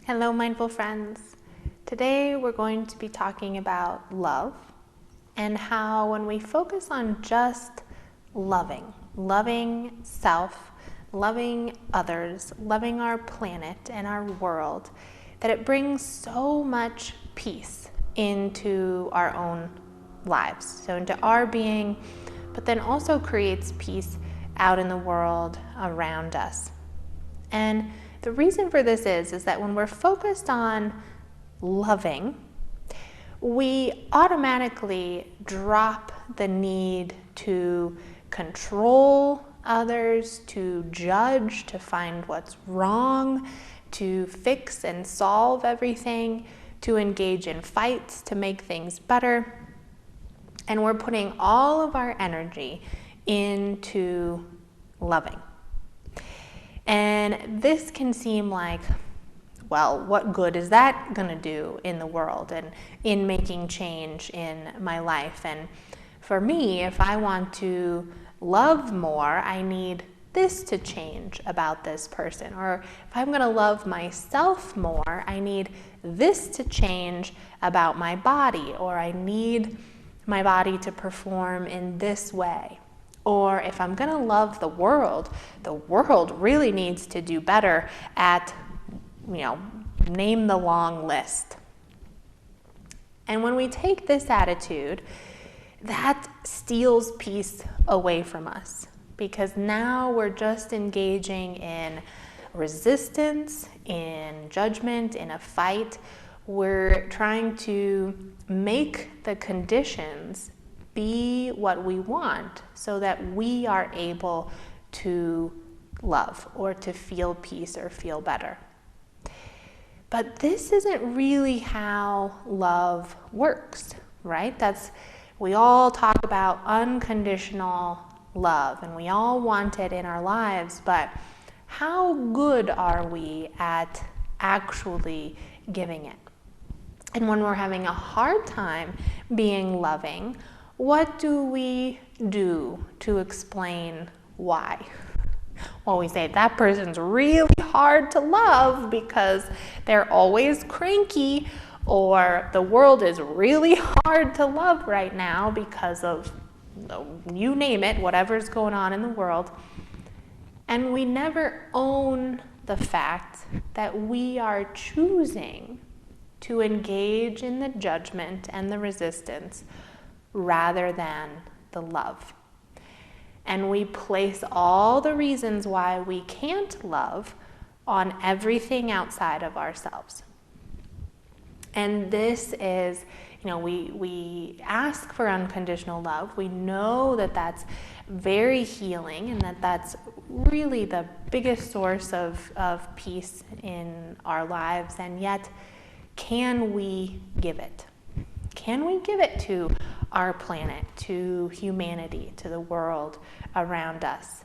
Hello, mindful friends. Today we're going to be talking about love and how when we focus on just loving self, loving others, loving our planet and our world, that it brings so much peace into our own lives, so into our being, but then also creates peace out in the world around us. And the reason for this is that when we're focused on loving, we automatically drop the need to control others, to judge, to find what's wrong, to fix and solve everything, to engage in fights, to make things better. And we're putting all of our energy into loving. And this can seem like, well, what good is that going to do in the world and in making change in my life? And for me, if I want to love more, I need this to change about this person. Or if I'm going to love myself more, I need this to change about my body, or I need my body to perform in this way. Or if I'm going to love the world really needs to do better at, name the long list. And when we take this attitude, that steals peace away from us, because now we're just engaging in resistance, in judgment, in a fight. We're trying to make the conditions be what we want so that we are able to love or to feel peace or feel better. But this isn't really how love works, right? We all talk about unconditional love and we all want it in our lives, but how good are we at actually giving it? And when we're having a hard time being loving, what do we do to explain why? Well, we say that person's really hard to love because they're always cranky, or the world is really hard to love right now because of, you name it, whatever's going on in the world. And we never own the fact that we are choosing to engage in the judgment and the resistance rather than the love. And we place all the reasons why we can't love on everything outside of ourselves. And this is, we ask for unconditional love. We know that that's very healing and that that's really the biggest source of peace in our lives. And yet, can we give it? Can we give it to our planet, to humanity, to the world around us?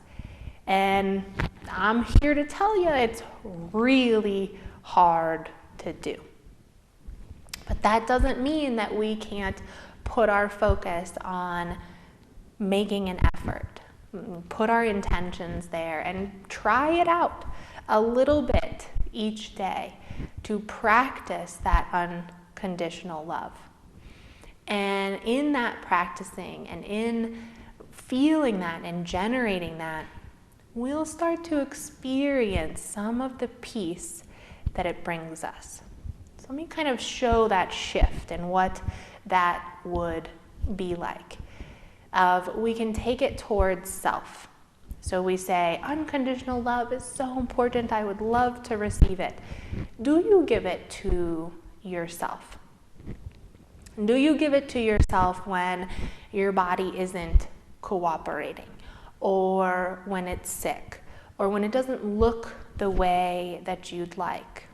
And I'm here to tell you it's really hard to do. But that doesn't mean that we can't put our focus on making an effort, put our intentions there and try it out a little bit each day to practice that unconditional love. And in that practicing and in feeling that and generating that, we'll start to experience some of the peace that it brings us. So let me kind of show that shift and what that would be like. We can take it towards self. So we say, unconditional love is so important, I would love to receive it. Do you give it to yourself? Do you give it to yourself when your body isn't cooperating, or when it's sick, or when it doesn't look the way that you'd like?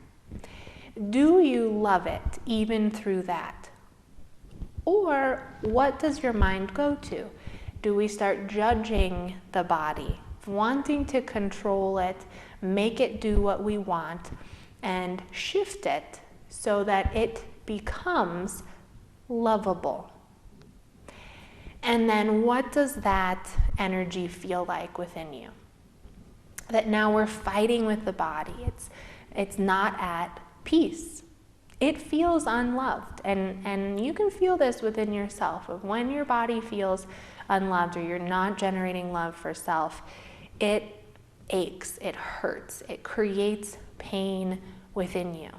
Do you love it even through that? Or what does your mind go to? Do we start judging the body, wanting to control it, make it do what we want, and shift it so that it becomes lovable? And then what does that energy feel like within you? that now we're fighting with the body. It's not at peace. It feels unloved, and you can feel this within yourself. Of when your body feels unloved or you're not generating love for self, it aches, it hurts, it creates pain within you.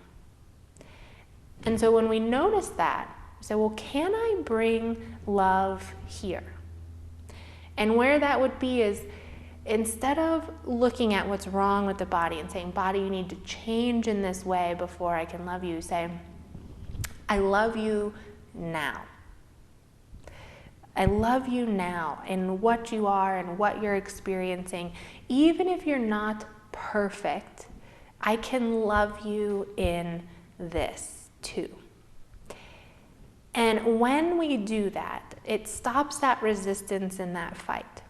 And so when we notice that, we say, well, can I bring love here? And where that would be is, instead of looking at what's wrong with the body and saying, body, you need to change in this way before I can love you, say, I love you now. I love you now in what you are and what you're experiencing. Even if you're not perfect, I can love you in this too. And when we do that, it stops that resistance in that fight.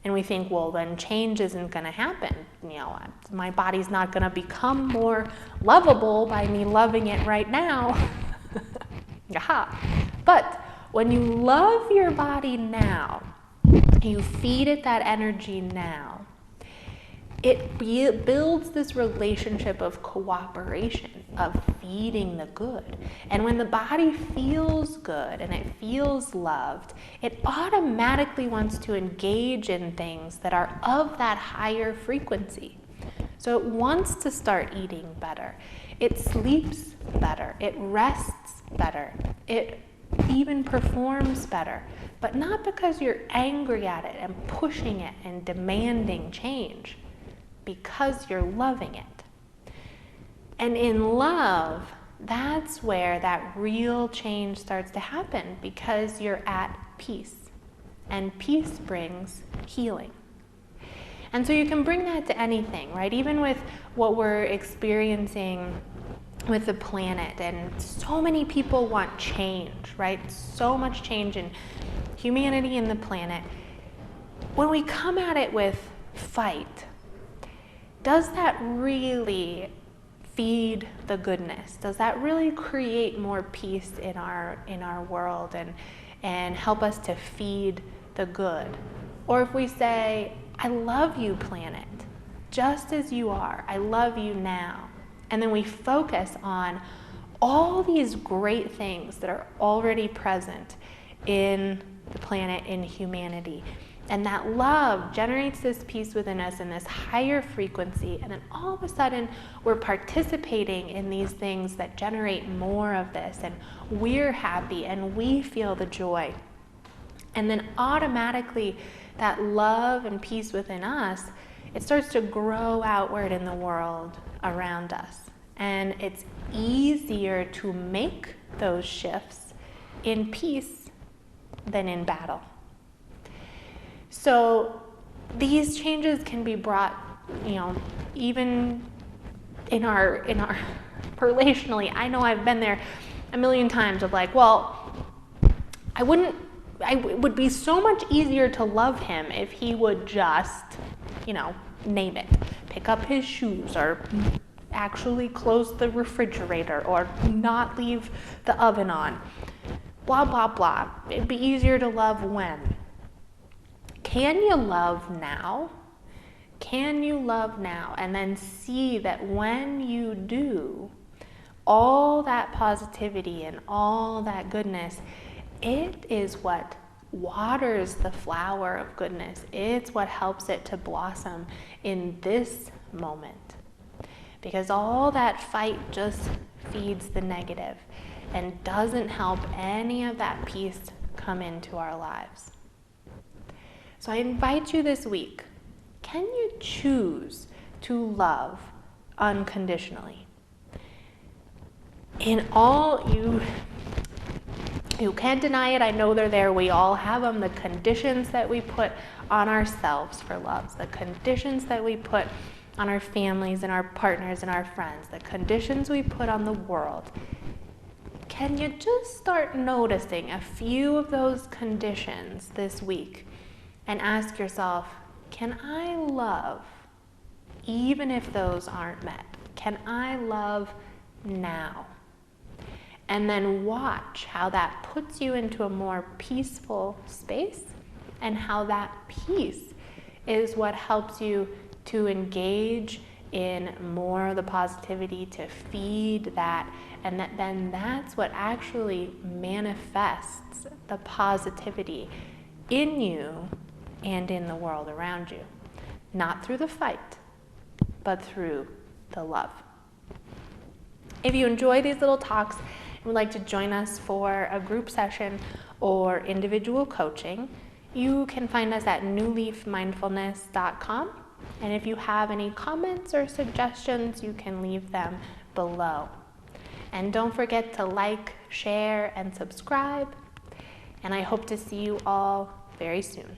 And we think, well, then change isn't going to happen. My body's not going to become more lovable by me loving it right now. But when you love your body now, you feed it that energy now, it builds this relationship of cooperation, of feeding the good. And when the body feels good and it feels loved, it automatically wants to engage in things that are of that higher frequency. So it wants to start eating better. It sleeps better. It rests better. It even performs better. But not because you're angry at it and pushing it and demanding change, because you're loving it. And in love, that's where that real change starts to happen, because you're at peace. And peace brings healing. And so you can bring that to anything, right? Even with what we're experiencing with the planet, and so many people want change, right? So much change in humanity and the planet. When we come at it with fight, does that really feed the goodness? Does that really create more peace in our world and help us to feed the good? Or if we say, I love you, planet, just as you are, I love you now, and then we focus on all these great things that are already present in the planet, in humanity, and that love generates this peace within us in this higher frequency, and then all of a sudden we're participating in these things that generate more of this, and we're happy and we feel the joy. And then automatically that love and peace within us, it starts to grow outward in the world around us. And it's easier to make those shifts in peace than in battle. So these changes can be brought, even in our relationally. I know I've been there a million times of like, well, it would be so much easier to love him if he would just, name it, pick up his shoes, or actually close the refrigerator, or not leave the oven on, blah, blah, blah. It'd be easier to love when. Can you love now? Can you love now? And then see that when you do, all that positivity and all that goodness, it is what waters the flower of goodness. It's what helps it to blossom in this moment. Because all that fight just feeds the negative and doesn't help any of that peace come into our lives. So I invite you this week, can you choose to love unconditionally? In all, you can't deny it. I know they're there. We all have them. The conditions that we put on ourselves for love, the conditions that we put on our families and our partners and our friends, the conditions we put on the world. Can you just start noticing a few of those conditions this week and ask yourself, can I love even if those aren't met? Can I love now? And then watch how that puts you into a more peaceful space, and how that peace is what helps you to engage in more of the positivity, to feed that, and then that's what actually manifests the positivity in you and in the world around you. Not through the fight, but through the love. If you enjoy these little talks and would like to join us for a group session or individual coaching, you can find us at newleafmindfulness.com. And if you have any comments or suggestions, you can leave them below. And don't forget to like, share, and subscribe. And I hope to see you all very soon.